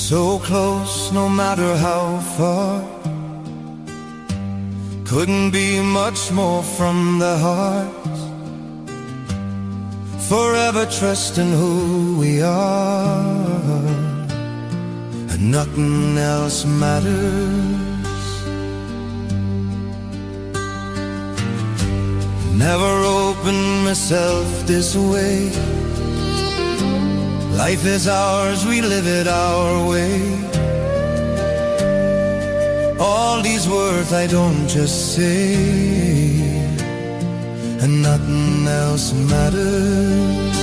So close, no matter how far. Couldn't be much more from the heart. Forever trusting who we are, and nothing else matters. Never opened myself this way. Life is ours, we live it our way. All these words I don't just say, and nothing else matters.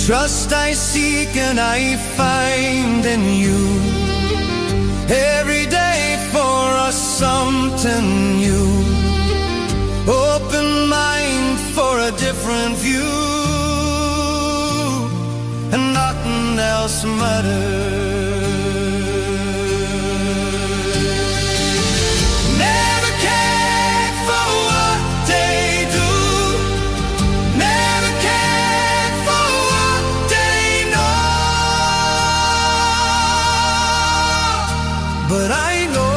Trust I seek and I find in you. Every day for us something new. Open mind for a different view, and nothing else matters. But I know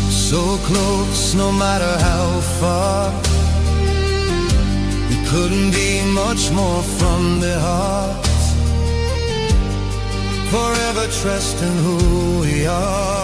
so close, no matter how far. We couldn't be much more from the heart. Forever trusting who we are.